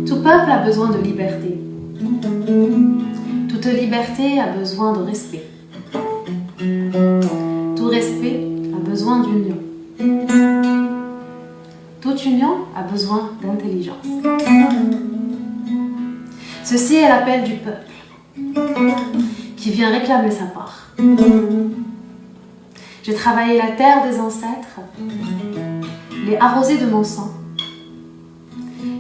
Tout peuple a besoin de liberté. Toute liberté a besoin de respect. Tout respect a besoin d'union. Toute union a besoin d'intelligence. Ceci est l'appel du peuple qui vient réclamer sa part. J'ai travaillé la terre des ancêtres, les arrosé de mon sang,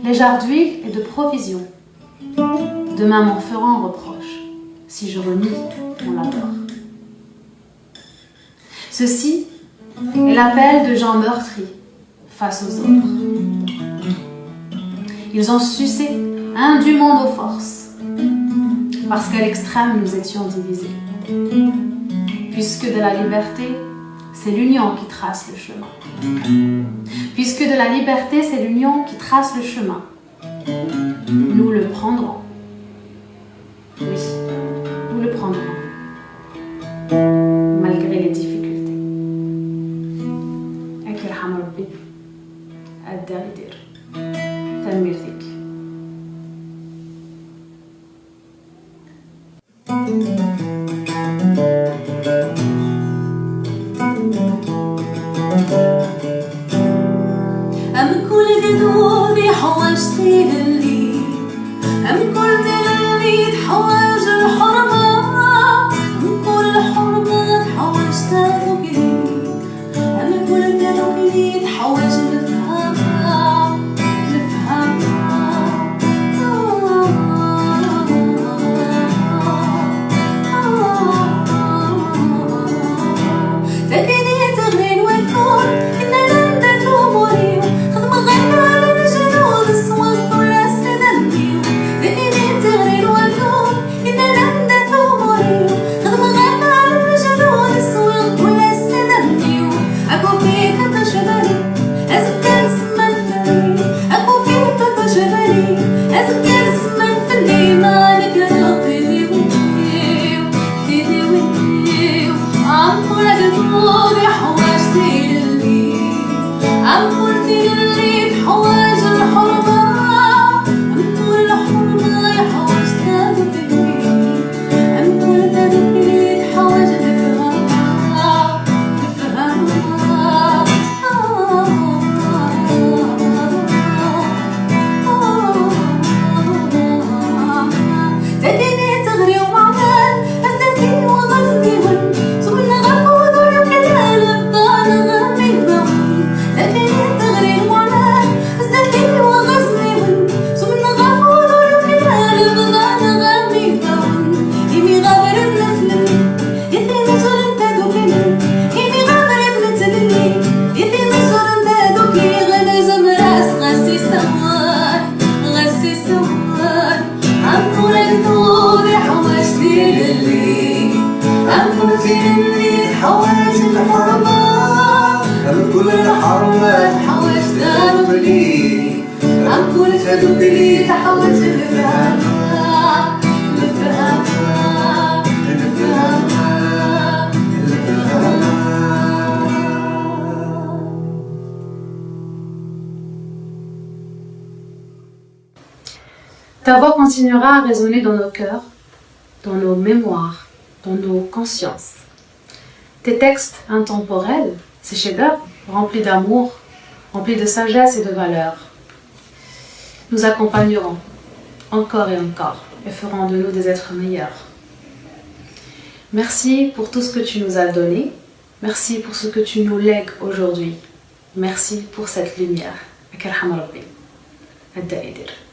les jarres d'huile et de provisions. Demain m'en feront reproche si je renie mon labeur. Ceci est l'appel de gens meurtris face aux autres. Ils ont sucé indûment nos forces, parce qu'à l'extrême nous étions divisés. Puisque de la liberté, c'est l'union qui trace le chemin. Puisque de la liberté, c'est l'union qui trace le chemin. Nous le prendrons. Oui, nous le prendrons. Malgré les difficultés. Akirham Rabbi, Ad-Daridir, Tanmir Fik. أم كل جدودي حوشتي للي أم كل اللي تحوج الحرمة أم كل الحرمة تحوجتها ذوقي أم كل ذوقي تحوج نفهمها تكني تغني وتكون إن لم تتوبوني خدمة غير على الجنود الصوت ولا سنمي تكني تغني وتكون إن لم تتوبوني خدمة غير على الجنود الصوت ولا سنمي أكو فيك تجبلي أزكى اسما فلي أكو فيك تجبلي أزكى اسما فلي ما لك رقيبي ويدي ويدي عمو لقدودي حواجتي للي عمو لقدودي تحواج الحرمة عمو الحرمة يحواجتها ذوقي عمو لقدودي تحواج نفهمها تديني تغري ومعمل أستكي وغزني ون سمنا غفود ولكلا لفضان غمي البون تديني تغري ومعمل أستكي وغزني ون سمنا غفود ولكلا لفضان غمي البون إيمي غابر بنتلمي يثي نجر انت دوكيني إيمي غابر بنتلمي يثي نجر انت دوكي غنزم راس غسي سوان عمو لقدودي حواجتي للي عمو لقدودي حواج الحرمة عمو كل الحرمة حواجتها ذوقي عمو لقدودي تحواج الفهمة Ta voix continuera à résonner dans nos cœurs, dans nos mémoires, dans nos consciences. Tes textes intemporels, ces chefs-d'œuvre remplis d'amour, remplis de sagesse et de valeur, nous accompagneront encore et encore et feront de nous des êtres meilleurs. Merci pour tout ce que tu nous as donné. Merci pour ce que tu nous lègues aujourd'hui. Merci pour cette lumière. Akirham Rabbi. Ad-Daridir.